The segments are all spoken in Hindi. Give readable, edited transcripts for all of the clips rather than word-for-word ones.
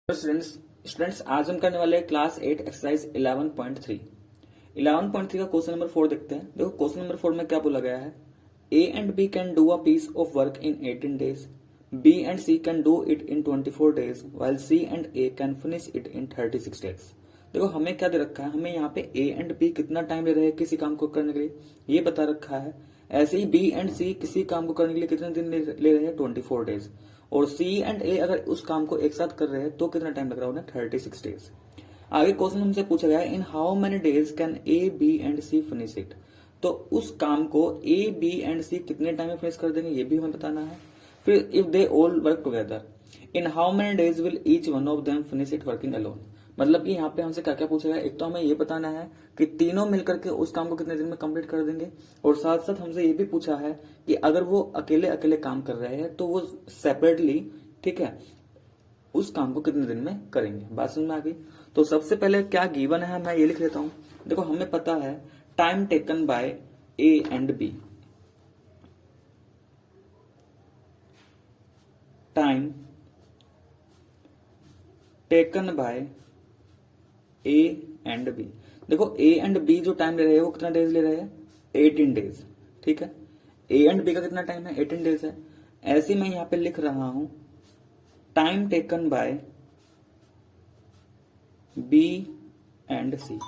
स्टूडेंट्स स्टूडेंट्स आज हम करने वाले क्लास 8 एक्सरसाइज 11.3 11.3 का क्वेश्चन नंबर 4 देखते हैं। देखो क्वेश्चन नंबर 4 में क्या बोला गया है। A and B can do a piece of work in 18 days, B and C can do it in 24 days, while C and A can finish it in 36 days. देखो हमें क्या दे रखा है, हमें यहाँ पे ए एंड बी कितना टाइम ले रहे हैं किसी काम को करने के लिए ये बता रखा है। ऐसे ही बी एंड सी किसी काम को करने के लिए कितने दिन ले रहे हैं 24 डेज, और सी एंड ए अगर उस काम को एक साथ कर रहे हैं तो कितना टाइम लग रहा है उन्हें 36 डेज। आगे क्वेश्चन हमसे पूछा गया है in how many days can A B and C finish it. तो उस काम को ए बी एंड सी कितने टाइम में फिनिश कर देंगे ये भी हमें बताना है। फिर if they all work together in how many days will each one of them finish it working alone. मतलब कि यहाँ पे हमसे क्या क्या पूछा गया, एक तो हमें ये बताना है कि तीनों मिलकर के उस काम को कितने दिन में कंप्लीट कर देंगे, और साथ साथ हमसे ये भी पूछा है कि अगर वो अकेले अकेले काम कर रहे हैं तो वो सेपरेटली, ठीक है, उस काम को कितने दिन में करेंगे। बात समझ में आ गई। तो सबसे पहले क्या गिवन है मैं ये लिख लेता हूं। देखो हमें पता है time taken by A and B, time taken by A and B. देखो ए एंड बी जो टाइम ले रहे हैं वो कितना डेज ले रहे हैं 18 डेज, ठीक है। ए एंड बी का कितना टाइम है 18 डेज है। ऐसे मैं यहां पे लिख रहा हूं time taken by B and C.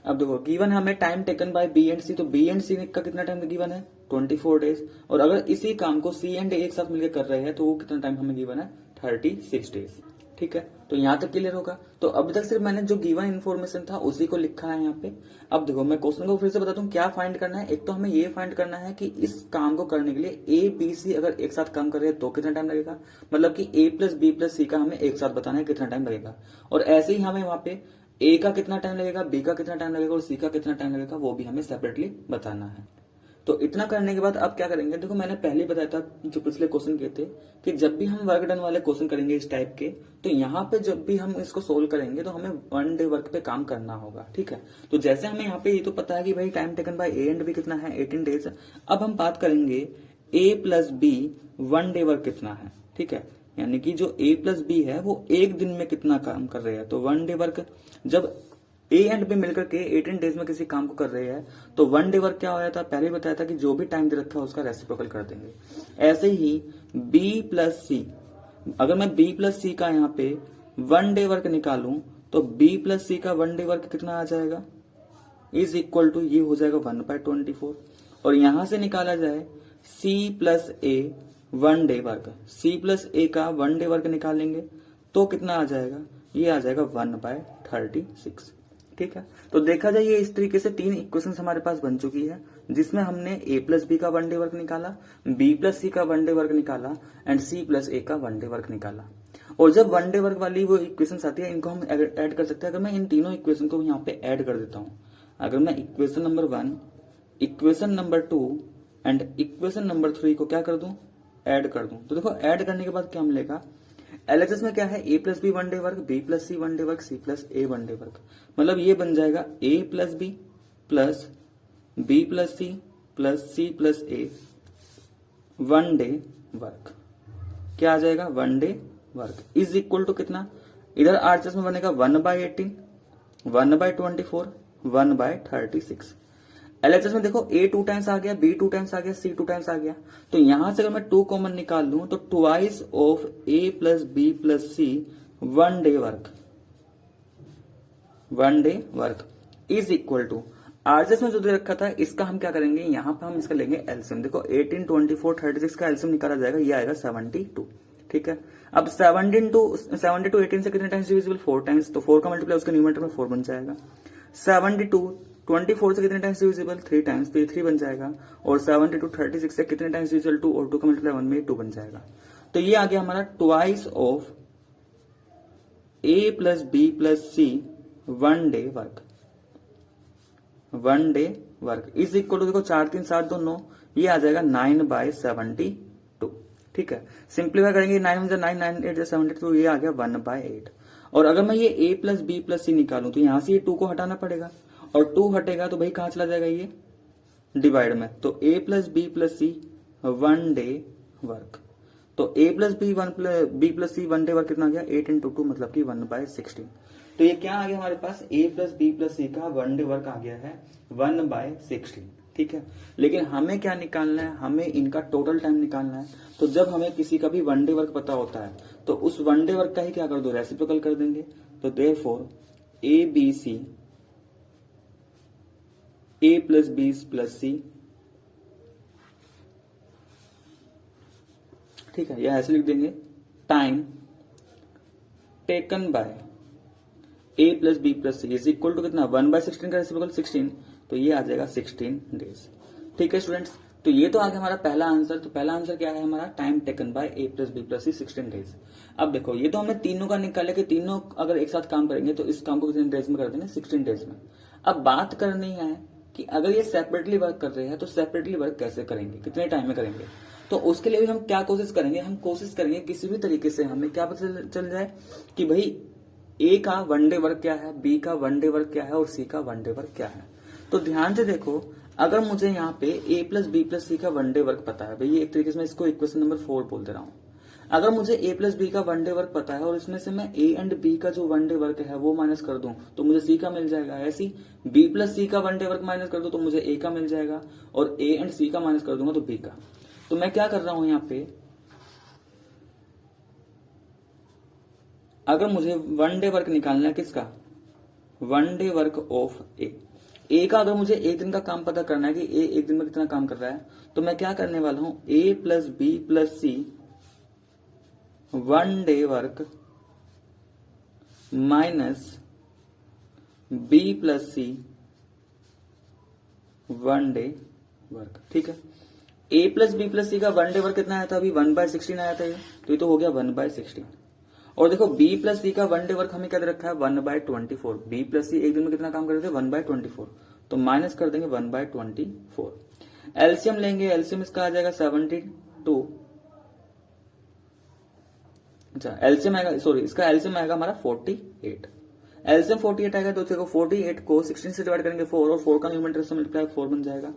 अब देखो गिवन है हमें time taken by B and C, तो बी एंड सी का कितना टाइम गिवन है 24 डेज, और अगर इसी काम को सी एंड ए एक साथ मिलकर कर रहे हैं तो वो कितना टाइम हमें गिवन है 36 डेज, ठीक है। तो यहां तक क्लियर होगा। तो अब तक सिर्फ मैंने जो गिवन इन्फॉर्मेशन था उसी को लिखा है यहाँ पे। अब देखो मैं क्वेश्चन को फिर से बताता हूँ क्या फाइंड करना है। एक तो हमें ये फाइंड करना है कि इस काम को करने के लिए ए बी सी अगर एक साथ काम कर रहे हैं तो कितना टाइम लगेगा, मतलब कि ए प्लस बी प्लस सी का हमें एक साथ बताना है कितना टाइम लगेगा, और ऐसे ही हमें वहां पे ए का कितना टाइम लगेगा, बी का कितना टाइम लगेगा और सी का कितना टाइम लगेगा वो भी हमें सेपरेटली बताना है। तो इतना करने के बाद अब क्या करेंगे, देखो मैंने पहले बताया था जो पिछले क्वेश्चन किए थे कि जब भी हम वर्क डन वाले क्वेश्चन करेंगे इस टाइप के, तो यहाँ पे जब भी हम इसको सोल्व करेंगे तो हमें 1 डे वर्क पे काम करना होगा, ठीक है। तो जैसे हमें यहाँ पे ये तो पता है कि भाई time taken by A and B कितना है 18 डेज। अब हम बात करेंगे A plus B 1 day work कितना है, ठीक है। यानी कि जो ए प्लस बी है वो एक दिन में कितना काम कर रहे हैं। तो 1 डे वर्क जब ए एंड बी मिलकर के 18 डेज में किसी काम को कर रहे हैं तो 1 डे वर्क क्या होया था, पहले ही बताया था कि जो भी टाइम दे रखा है उसका रेसिप्रोकल कर देंगे। ऐसे ही बी प्लस सी, अगर मैं बी प्लस सी का यहाँ पे 1 डे वर्क निकालूं तो बी प्लस सी का 1 डे वर्क कितना आ जाएगा, इज इक्वल टू ये हो जाएगा 1/24। और यहां से निकाला जाए सी plus A 1 day work, C plus ए का 1 डे वर्क निकालेंगे तो कितना आ जाएगा, ये आ जाएगा 1/36, ठीक है। तो देखा जाए ये इस तरीके से 3 इक्वेशंस हमारे पास बन चुकी है जिसमें हमने ए प्लस बी का 1 डे वर्क निकाला, बी प्लस सी का 1 डे वर्क निकाला एंड सी प्लस ए का 1 डे वर्क निकाला। और जब 1 डे वर्क वाली वो इक्वेशंस आती है इनको हम ऐड कर सकते हैं। अगर मैं इन तीनों इक्वेशन को यहाँ पे ऐड कर देता हूँ, अगर मैं equation number 1, equation number 2 and equation number 3 को क्या कर दूं, ऐड कर दूं, तो देखो ऐड करने के बाद क्या मिलेगा, एलएचएस में क्या है A plus B 1 day work, B plus C 1 day work, C plus A 1 day work. मतलब ये बन जाएगा A plus B plus B plus C plus C plus A 1 day work. क्या आ जाएगा 1 day work is equal to कितना, इधर आरएचएस में बनेगा 1/18, 1/24, 1/36। एलएचएस में देखो ए 2 टाइम्स आ गया, बी 2 टाइम्स आ गया, सी 2 टाइम्स आ गया। तो यहां से अगर मैं 2 कॉमन निकाल लूं तो twice of A plus B plus C 1 day work, 1 day work is equal to RHS में जो दे रखा था इसका हम क्या करेंगे, यहां पर हम इसका लेंगे एलसीएम। देखो 18, 24, 36 का एलसीएम निकाला जाएगा, ये आएगा 72, ठीक है। अब 72 18 से कितने टाइम्स डिविजिबल 4 टाइम्स, तो 4 का मल्टीप्लाई उसके न्यूमरेटर में 4 बन जाएगा। 72 24 से कितने टाइम्स डिविजिबल 3 टाइम्स, तो ये 3 बन जाएगा। और 72 36 से कितने टाइम्स डिविजिबल 2, और 2 का मल्टीप्लाई 1 में 2 बन जाएगा। तो ये आ गया हमारा twice of A plus B plus C 1 day work, 1 day work is equal to देखो 4 3 7 2 9, ये आ जाएगा 9/72, ठीक है। सिंप्लीफाई करेंगे 9 9 9 8 72, तो ये आ गया 1/8। और अगर मैं ये a प्लस बी प्लस सी निकालूं तो यहां से ये 2 को हटाना पड़ेगा, और 2 हटेगा तो भाई कहां चला जाएगा ये डिवाइड में, तो a plus B plus C 1 day work. तो a plus B B plus C 1 day work कितना आ गया 8 इंटू 2 मतलब कि 1/16। तो ये क्या आ गया हमारे पास a plus B plus C का 1 डे वर्क आ गया है 1/16। ठीक है, लेकिन हमें क्या निकालना है, हमें इनका टोटल टाइम निकालना है। तो जब हमें किसी का भी 1 डे वर्क पता होता है तो उस 1 डे वर्क का ही क्या कर दो, रेसिप्रोकल कर देंगे। तो therefore A B C A plus B plus C, ठीक है, यह ऐसे लिख देंगे time taken by A plus B plus C is equal to कितना 1/16 का रेसिप्रोकल 16, तो ये आ जाएगा 16 डेज। ठीक है स्टूडेंट्स, तो ये तो आ गया हमारा पहला आंसर। तो पहला आंसर क्या है हमारा, time taken by A plus B plus C 16 days. अब देखो ये तो हमने तीनों का निकाला कि तीनों अगर एक साथ काम करेंगे तो इस काम को कितने डेज में कर देंगे, 16 डेज में। अब बात करनी है कि अगर ये सेपरेटली वर्क कर रहे हैं तो सेपरेटली वर्क कैसे करेंगे, कितने टाइम में करेंगे। तो उसके लिए भी हम क्या कोशिश करेंगे, हम कोशिश करेंगे किसी भी तरीके से हमें क्या पता चल जाए कि भाई ए का 1 डे वर्क क्या है, बी का 1 डे वर्क क्या है और सी का 1 डे वर्क क्या है। तो ध्यान से देखो, अगर मुझे यहाँ पे ए प्लस बी प्लस सी का 1 डे वर्क पता है, भाई एक तरीके से मैं इसको इक्वेशन नंबर 4 बोल दे रहा हूँ। अगर मुझे ए प्लस बी का 1 डे वर्क पता है और इसमें से मैं ए एंड बी का जो 1 डे वर्क है वो माइनस कर दूं तो मुझे सी का मिल जाएगा। ऐसी बी प्लस सी का 1 डे वर्क माइनस कर दूं तो मुझे ए का मिल जाएगा, और ए एंड सी का माइनस कर दूंगा तो बी का। तो मैं क्या कर रहा हूं यहाँ पे, अगर मुझे 1 डे वर्क निकालना है किसका, 1 डे वर्क ऑफ ए का अगर मुझे एक दिन का काम पता करना है कि ए एक दिन में कितना काम कर रहा है, तो मैं क्या करने वाला हूं, A plus B plus C 1 day work minus B plus C 1 day work. ठीक है, A plus B plus C का 1 डे वर्क कितना आया था, अभी 1/16 आया था ये, तो ये तो हो गया 1/16। और देखो बी प्लस सी का 1 डे वर्क हमें क्या दे रखा है 1/24। बी प्लस सी एक दिन में कितना काम कर रहे थे 1/24, तो माइनस कर देंगे 1/24। एलसीएम लेंगे, एलसीएम इसका आ जाएगा 72। अच्छा एलसीएम आएगा, सॉरी इसका एलसीएम आएगा हमारा 48। एलसीएम 48 आएगा तो देखो 48 को 16 से डिवाइड करेंगे 4, और 4 का न्यूमरेटर से मल्टीप्लाई 4 बन जाएगा।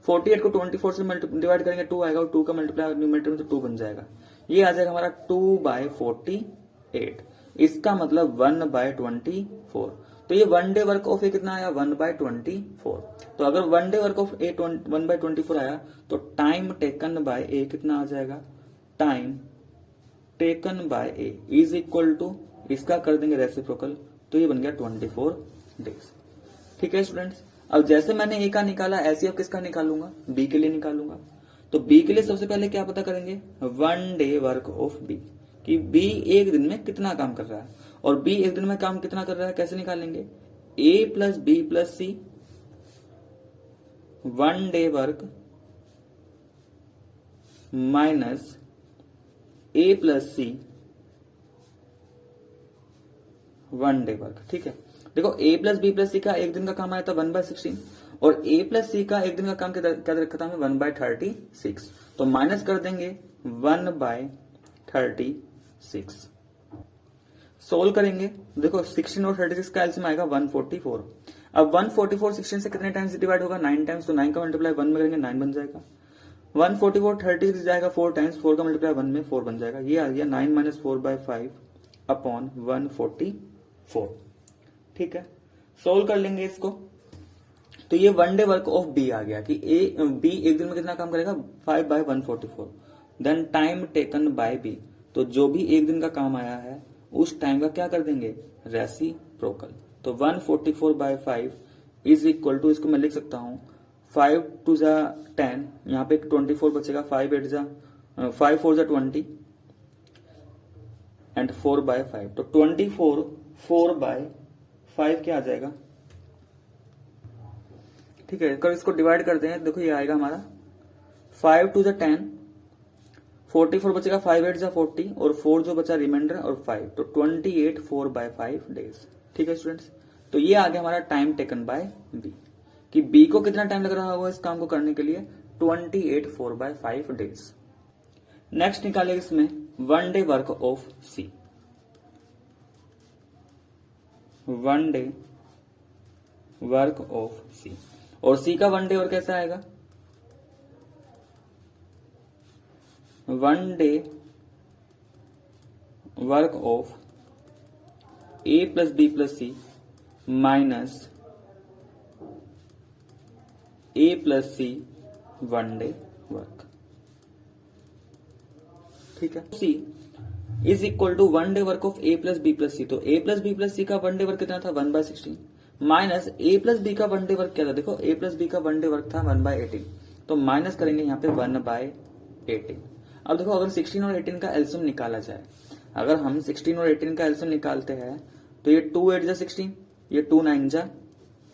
48 को 24 से डिवाइड करेंगे 2 आएगा, और 2 का मल्टीप्लाई न्यूमरेटर में तो 2 बन जाएगा। ये आ जाएगा हमारा 2/48। इसका मतलब 1/24। तो ये 1 डे वर्क ऑफ ए कितना आया 1/24। तो अगर 1 डे वर्क ऑफ ए 1/24 आया तो टाइम टेकन बाय ए कितना आ जाएगा, time taken by A is equal to, इसका कर देंगे रेसिप्रोकल, तो ये बन गया 24 डेज। ठीक है स्टूडेंट्स, अब जैसे मैंने ए का निकाला ऐसे अब किसका निकालूंगा, बी के लिए निकालूंगा। तो बी के लिए सबसे पहले क्या पता करेंगे, 1 डे वर्क ऑफ बी, कि बी एक दिन में कितना काम कर रहा है, और बी एक दिन में काम कितना कर रहा है कैसे निकालेंगे, ए plus B plus C 1 day work minus A plus C 1 day work. ठीक है, देखो ए प्लस बी प्लस सी का एक दिन का काम आया था 1/16, और ए प्लस सी का एक दिन का काम क्या रखा था हमें 1/36, तो माइनस कर देंगे 1/36। सोल्व करेंगे, देखो 16 और 36 का एलसीएम आएगा 144। अब 144 16 से कितने टाइम्स डिवाइड होगा, 9 टाइम्स, तो 9 का मल्टीप्लाई 1 में करेंगे 9 बन जाएगा। 144 36 जाएगा 4 टाइम्स, 4 का मल्टीप्लाई 1 में 4 बन जाएगा। ये आ गया 9 - 4/5 अपॉन 144। ठीक है, सोल्व कर लेंगे इसको, तो ये 1 डे वर्क ऑफ बी आ गया कि बी एक दिन में कितना काम करेगा 5/144। Then time taken by B, तो जो भी एक दिन का काम आया है उस टाइम का क्या कर देंगे, रेसिप्रोकल। तो 144/5 इज इक्वल टू, इसको मैं लिख सकता हूं 5 2 जा 10, यहाँ पे 24 बचेगा, 5 8 जा 5 4 जा 20 एंड 4/5, तो 24 4/5 क्या आ जाएगा। ठीक है, अगर इसको डिवाइड करते हैं देखो ये आएगा हमारा 5 2 जा 10, 44 बचेगा, 5 8 जा 40, और 4 जो बचा रिमाइंडर, और 5, तो 28 4/5 डेज। ठीक है स्टूडेंट्स, तो ये आ गया हमारा टाइम टेकन बाय बी, कि बी को कितना टाइम लग रहा होगा इस काम को करने के लिए, 28 4/5 डेज। नेक्स्ट निकाले इसमें 1 day work of C, 1 day work of C, और सी का 1 डे वर्क कैसा आएगा, 1 day work of A plus B plus C minus A plus C one day work. ठीक है, C is equal to one day work of A plus B plus C. तो A plus B plus C का वन डे वर्क कितना था 1/16 माइनस ए प्लस बी का वन डे वर्क क्या था, देखो ए प्लस बी का वन डे वर्क था 1/18, तो माइनस करेंगे यहाँ पे 1/18। अब देखो अगर 16 और 18 का एलसीएम निकाला जाए, अगर हम 16 और 18 का एलसीएम निकालते हैं तो ये 2 8 जा 16, ये 2 9 जा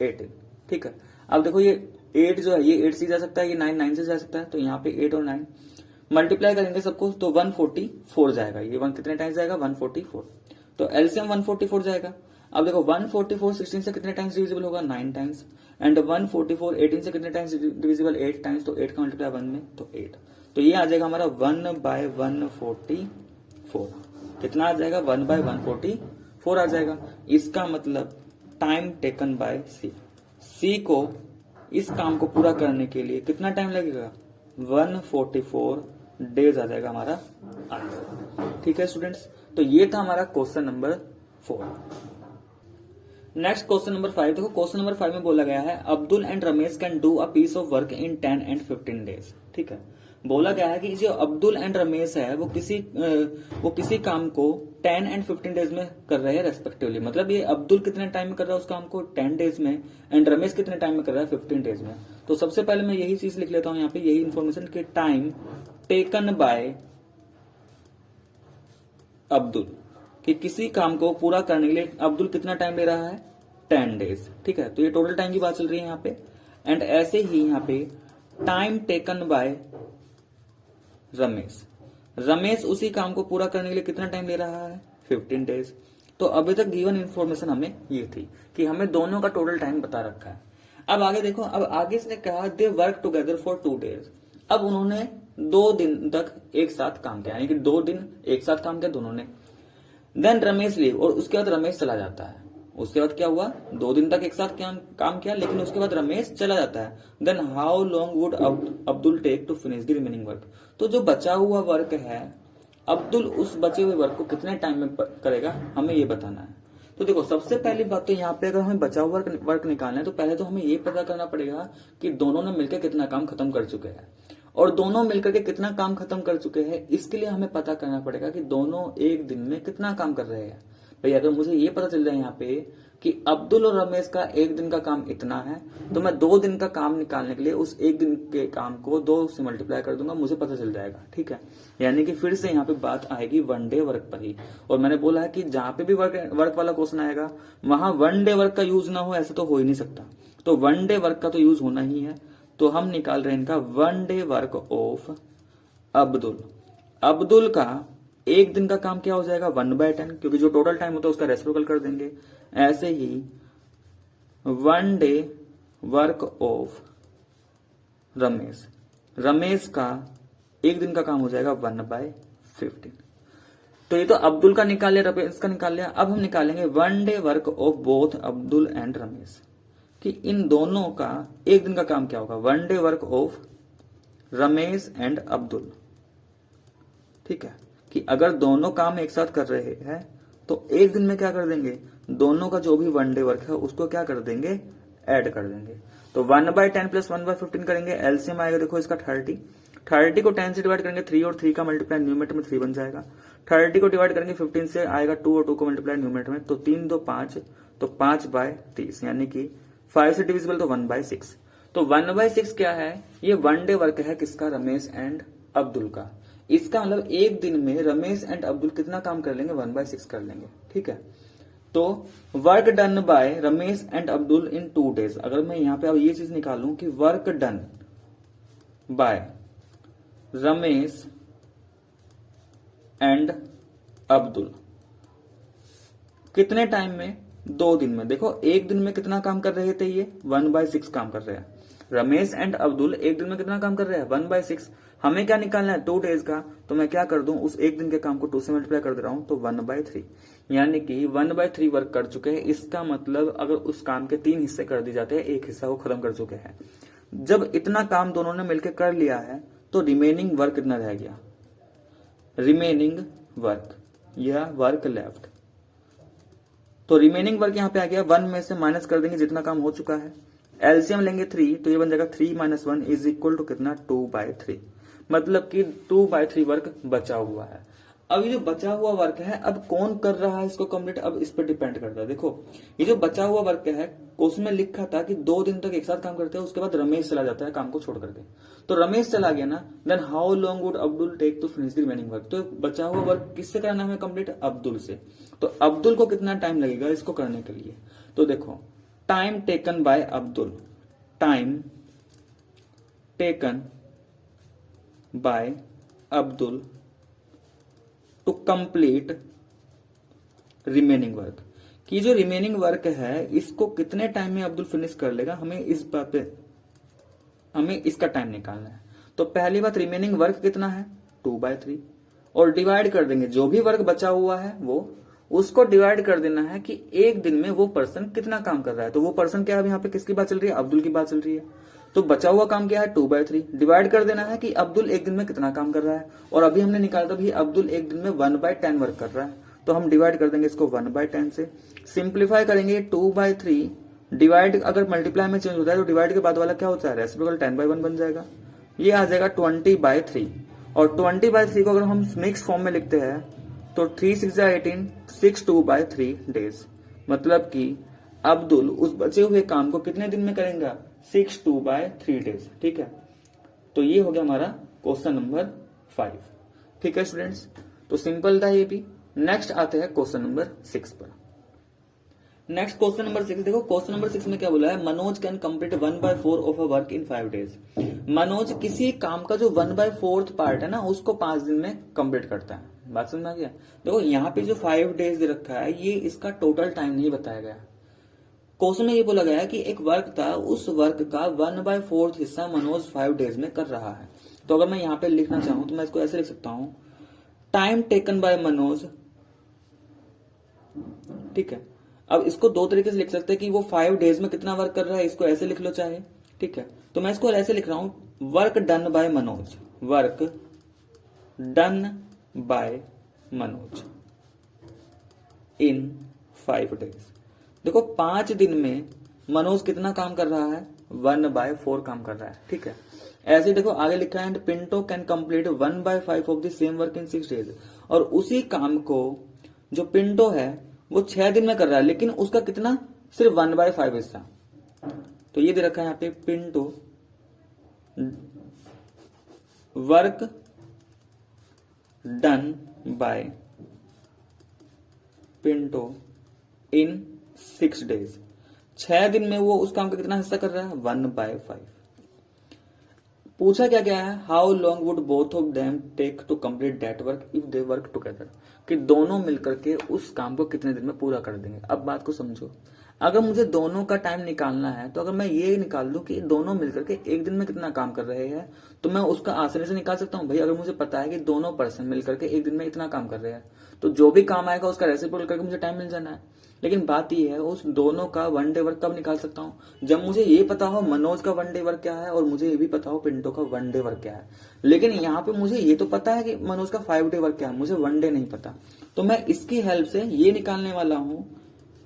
18। ठीक है, अब देखो ये 8 जो है ये 8 से जा सकता है, ये 9 9 से जा सकता है, तो यहाँ पे 8 और 9 मल्टीप्लाई करेंगे सबको तो 144 जाएगा। ये 1 कितने टाइम्स जाएगा 144, तो एलसीएम 144 जाएगा। अब देखो 144 16 से कितने टाइम्स डिविजिबल होगा 9 टाइम्स, एंड 144 18 से कितने टाइम्स डिविजिबल 8 टाइम्स, तो 8 का मल्टीप्लाई 1 में तो 8, तो ये आ जाएगा हमारा 1/144। कितना आ जाएगा 1/144 आ जाएगा। इसका मतलब टाइम टेकन बाय सी को इस काम को पूरा करने के लिए कितना टाइम लगेगा 144 डेज आ जाएगा हमारा आंसर। ठीक है स्टूडेंट्स, तो ये था हमारा question number 4। Next question number 5 देखो, क्वेश्चन नंबर 5 में बोला गया है Abdul and Ramesh can do a piece of work in 10 and 15 days. ठीक है, बोला गया है कि जो अब्दुल एंड रमेश है वो किसी काम को 10 एंड 15 डेज में कर रहे हैं रेस्पेक्टिवली। मतलब ये अब्दुल कितने टाइम में कर रहा है उस काम को 10 डेज में, एंड रमेश कितने टाइम में कर रहा है 15 डेज में। तो सबसे पहले मैं यही चीज लिख लेता हूं यहाँ पे, यही इन्फॉर्मेशन कि टाइम टेकन बाय अब्दुल, कि किसी काम को पूरा करने के लिए अब्दुल कितना टाइम ले रहा है 10 डेज। ठीक है, तो ये टोटल टाइम की बात चल रही है यहाँ पे। एंड ऐसे ही यहाँ पे टाइम टेकन बाय रमेश उसी काम को पूरा करने के लिए कितना टाइम ले रहा है 15 डेज। तो अभी तक गिवन इन्फॉर्मेशन हमें ये थी कि हमें दोनों का टोटल टाइम बता रखा है। अब आगे देखो, अब आगे इसने कहा दे वर्क टुगेदर फॉर 2 डेज। अब उन्होंने 2 दिन तक एक साथ काम किया, यानी कि 2 दिन एक साथ काम किया दोनों ने। देन रमेश लीव, और उसके बाद रमेश चला जाता है। उसके बाद क्या हुआ 2 दिन तक एक साथ काम किया, लेकिन उसके बाद रमेश चला जाता है। Then how long would Abdul take to finish the remaining work. तो जो बचा हुआ वर्क है अब्दुल उस बचे हुए वर्क को कितने टाइम में करेगा हमें ये बताना है। तो देखो सबसे पहली बात तो यहाँ पे अगर हमें बचा हुआ वर्क निकालना है तो पहले तो हमें ये पता करना पड़ेगा कि दोनों ने मिलकर कितना काम खत्म कर चुके हैं, और दोनों मिलकर के कितना काम खत्म कर चुके हैं इसके लिए हमें पता करना पड़ेगा कि दोनों एक दिन में कितना काम कर रहे हैं। भैया तो मुझे ये पता चल रहा है यहाँ पे कि अब्दुल और रमेश का एक दिन का काम इतना है, तो मैं 2 दिन का काम निकालने के लिए उस एक दिन के काम को 2 से मल्टीप्लाई कर दूंगा, मुझे पता चल जाएगा। ठीक है, यानी कि फिर से यहाँ पे बात आएगी 1 डे वर्क पर ही। और मैंने बोला है कि जहां पे भी वर्क वाला क्वेश्चन आएगा वहां 1 डे वर्क का यूज ना हो ऐसा तो हो ही नहीं सकता, तो 1 डे वर्क का तो यूज होना ही है। तो हम निकाल रहे हैं इनका 1 डे वर्क ऑफ अब्दुल का एक दिन का काम क्या हो जाएगा 1/10, क्योंकि जो टोटल टाइम होता है उसका रेसिप्रोकल कर देंगे। ऐसे ही 1 डे वर्क ऑफ रमेश का एक दिन का काम हो जाएगा 1/15। तो ये तो अब्दुल का निकाल लिया, रमेश का निकाल लिया। अब हम निकालेंगे 1 day work of both Abdul and Ramesh, कि इन दोनों का एक दिन का काम क्या होगा 1 day work of Ramesh and Abdul. ठीक है, कि अगर दोनों काम एक साथ कर रहे हैं तो एक दिन में क्या कर देंगे दोनों का जो भी 1 डे वर्क है उसको क्या कर देंगे ऐड कर देंगे। तो 1/10 प्लस 1/15 करेंगे, एलसीएम आएगा देखो इसका 30 को 10 से डिवाइड करेंगे 3 और 3 का मल्टीप्लाई न्यूमरेटर में 3 बन जाएगा। 30 को डिवाइड करेंगे 15 से आएगा 2 और 2 को मल्टीप्लाई न्यूमरेटर में, तो 3 2 5, तो 5/30, यानी कि 5 से डिविजिबल तो 1/6। तो 1/6 क्या है, ये 1 डे वर्क है किसका रमेश एंड अब्दुल का। इसका मतलब एक दिन में रमेश एंड अब्दुल कितना काम कर लेंगे 1/6 कर लेंगे। ठीक है, तो work done bye Ramesh and Abdul in 2 days. अगर मैं यहां पे अब ये चीज निकालूं कि work done bye Ramesh and Abdul कितने टाइम में 2 दिन में। देखो एक दिन में कितना काम कर रहे थे ये 1/6 काम कर रहे हैं। रमेश एंड अब्दुल एक दिन में कितना काम कर रहे हैं 1/6। हमें क्या निकालना है 2 डेज का, तो मैं क्या कर दूं उस एक दिन के काम को 2 से मल्टीप्लाई कर दे रहा हूं, तो 1/3, यानी कि 1/3 वर्क कर चुके हैं। इसका मतलब अगर उस काम के 3 हिस्से कर दिए जाते हैं एक हिस्सा वो खत्म कर चुके हैं। जब इतना काम दोनों ने मिलकर कर लिया है तो रिमेनिंग वर्क कितना रह गया, रिमेनिंग वर्क या वर्क लेफ्ट। तो रिमेनिंग वर्क यहाँ पे आ गया, 1 में से माइनस कर देंगे जितना काम हो चुका है। एलसीएम लेंगे 3, तो ये बन जाएगा 3 - 1 इज इक्वल टू कितना 2/3, मतलब कि 2/3 वर्क बचा हुआ है। अब ये जो बचा हुआ वर्क है, अब कौन कर रहा है इसको कंप्लीट, अब इस पर डिपेंड करता है। देखो ये जो बचा हुआ वर्क है, उसमें लिखा था कि 2 दिन तक एक साथ काम करते हैं, उसके बाद रमेश चला जाता है काम को छोड़ करके। तो रमेश चला गया ना, then how long would Abdul take to finish the remaining work. तो बचा हुआ वर्क किससे कराना है कंप्लीट, अब्दुल से। तो अब्दुल को कितना टाइम लगेगा इसको करने के लिए, तो देखो time taken by Abdul, time taken by Abdul to complete remaining work, कि जो रिमेनिंग वर्क है इसको कितने टाइम में अब्दुल फिनिश कर लेगा, हमें इस बात पे हमें इसका टाइम निकालना है। तो पहली बात रिमेनिंग वर्क कितना है 2/3, और डिवाइड कर देंगे जो भी वर्क बचा हुआ है वो उसको डिवाइड कर देना है कि एक दिन में वो पर्सन कितना काम कर रहा है। तो वो पर्सन क्या है, यहाँ पे किसकी बात चल रही है, अब्दुल की बात चल रही है। तो बचा हुआ काम क्या है 2/3, डिवाइड कर देना है कि अब्दुल एक दिन में कितना काम कर रहा है। और अभी हमने निकाला था भी अब्दुल एक दिन में 1/10 वर्क कर रहा है, तो हम डिवाइड कर देंगे इसको 1/10 से। सिंप्लीफाई करेंगे 2/3 डिवाइड, अगर मल्टीप्लाई में चेंज होता है तो डिवाइड के बाद वाला क्या होता है रेसिप्रोकल 10/1 बन जाएगा। ये आ जाएगा 20/3, और 20/3 को अगर हम मिक्स फॉर्म में लिखते हैं तो 3 6 18 62/3 डेज, मतलब कि अब्दुल उस बचे हुए काम को कितने दिन में करेंगे 62/3 डेज। ठीक है, तो ये हो गया हमारा क्वेश्चन नंबर 5। ठीक है स्टूडेंट्स, तो सिंपल था ये भी। नेक्स्ट आते हैं क्वेश्चन नंबर 6 पर। नेक्स्ट क्वेश्चन नंबर 6 देखो, क्वेश्चन नंबर 6 में क्या बोला है, Manoj can complete 1/4 of a work in 5 days. Manoj किसी काम का जो 1/4 पार्ट है ना उसको 5 दिन में कंप्लीट करता है। बात समझ में आ गया। देखो यहाँ पे जो 5 डेज दे रखा है ये इसका टोटल टाइम नहीं बताया गया। क्वेश्चन में ये बोला गया है कि एक वर्क था, उस वर्क का 1/4 हिस्सा मनोज 5 डेज में कर रहा है। तो अगर मैं यहाँ पे लिखना चाहूं तो मैं इसको ऐसे लिख सकता हूं, टाइम टेकन बाय मनोज। ठीक है, अब इसको दो तरीके से लिख सकते हैं कि वो 5 डेज में कितना वर्क कर रहा है, इसको ऐसे लिख लो चाहे। ठीक है, तो मैं इसको ऐसे लिख रहा हूं, work done bye Manoj, work done bye Manoj इन 5 डेज। देखो 5 दिन में मनोज कितना काम कर रहा है 1/4 काम कर रहा है। ठीक है, ऐसे देखो आगे लिखा है, and Pinto can complete 1/5 of the same work in 6 days. और उसी काम को जो पिंटो है वो 6 दिन में कर रहा है, लेकिन उसका कितना सिर्फ 1/5 हिस्सा। तो ये दे रखा है यहाँ पे, Pinto work done by Pinto in 6 days. 6 दिन में वो उस काम का कितना हिस्सा कर रहा है 1/5। पूछा क्या क्या है, how long would both of them take to complete that work if they work together, कि दोनों मिलकर के उस काम को कितने दिन में पूरा कर देंगे। अब बात को समझो, अगर मुझे दोनों का टाइम निकालना है तो अगर मैं ये निकाल दूं कि दोनों मिलकर के एक दिन में कितना काम कर रहे हैं तो मैं उसका आसानी से निकाल सकता हूं। भाई अगर मुझे पता है कि दोनों पर्सन मिलकर के एक दिन में इतना काम कर रहे हैं तो जो भी काम आएगा उसका रेसिप्रोकल करके मुझे टाइम मिल जाना है। लेकिन बात यह है उस दोनों का 1 डे वर्क कब निकाल सकता हूं, जब मुझे ये पता हो मनोज का 1 डे वर्क क्या है और मुझे ये भी पता हो पिंटो का 1 डे वर्क क्या है। लेकिन यहाँ पे मुझे ये तो पता है कि मनोज का 5 डे वर्क क्या है, मुझे 1 डे नहीं पता। तो मैं इसकी हेल्प से ये निकालने वाला हूं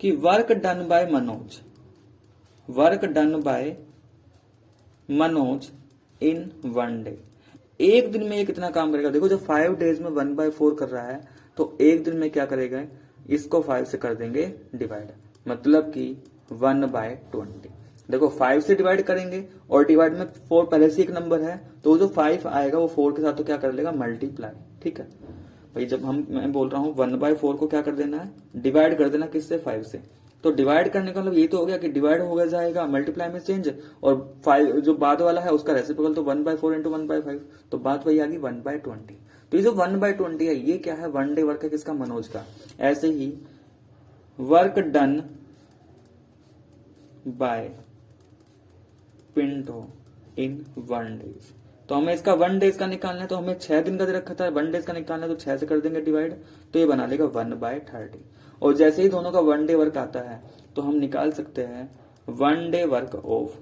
कि work done bye Manoj, work done bye Manoj इन 1 डे, एक दिन में ये कितना काम करेगा। देखो जब 5 डेज में 1/4 कर रहा है तो एक दिन में क्या करेगा, इसको 5 से कर देंगे डिवाइड, मतलब कि 1/20। देखो 5 से डिवाइड करेंगे और डिवाइड में 4 पहले से एक नंबर है, तो जो 5 आएगा वो 4 के साथ तो क्या कर लेगा मल्टीप्लाई। ठीक है भाई, जब मैं बोल रहा हूं 1/4 को क्या कर देना है डिवाइड कर देना, किससे 5 से। तो डिवाइड करने का मतलब ये तो हो गया कि डिवाइड हो गया जाएगा मल्टीप्लाई में चेंज, और 5 जो बाद वाला है उसका रेसिप्रोकल तो 1/4 इंटू 1/5, तो बात वही आ गई 1/20। तो ये जो 1/20 है ये क्या है 1 डे वर्क है किसका मनोज का। ऐसे ही work done by Pinto in 1 days, तो हमें इसका 1 डेज का निकालना है, तो हमें 6 दिन का दे रखा था 1 डेज का निकालना है, तो 6 से कर देंगे डिवाइड, तो ये बना लेगा 1/30। और जैसे ही दोनों का 1 डे वर्क आता है तो हम निकाल सकते हैं 1 day work of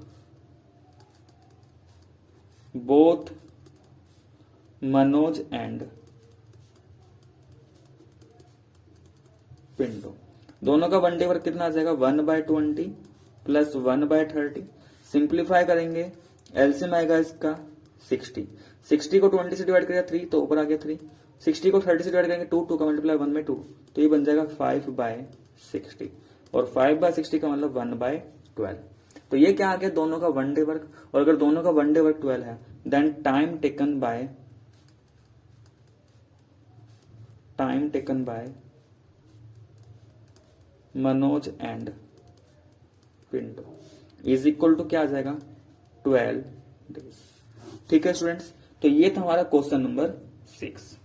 both Manoj and Pinto. दोनों का 1 डे वर्क कितना आ जाएगा 1/20 प्लस 1/30। सिंप्लीफाई करेंगे, एलसीएम आएगा इसका 60। 60 को 20 से डिवाइड करेगा 3 तो ऊपर आ गया 3। 60 को 30 से डिवाइड करेंगे 2 का मल्टीप्लाई 1/2 तो ये बन जाएगा 5/60। और 5/60 का मतलब 1/12। तो ये क्या आ गया दोनों का 1 डे वर्क। और अगर दोनों का 1 डे वर्क 12 है then time taken by Manoj and Pinto is equal to क्या आ जाएगा 12 डेज। ठीक है स्टूडेंट्स, तो ये था हमारा क्वेश्चन नंबर 6।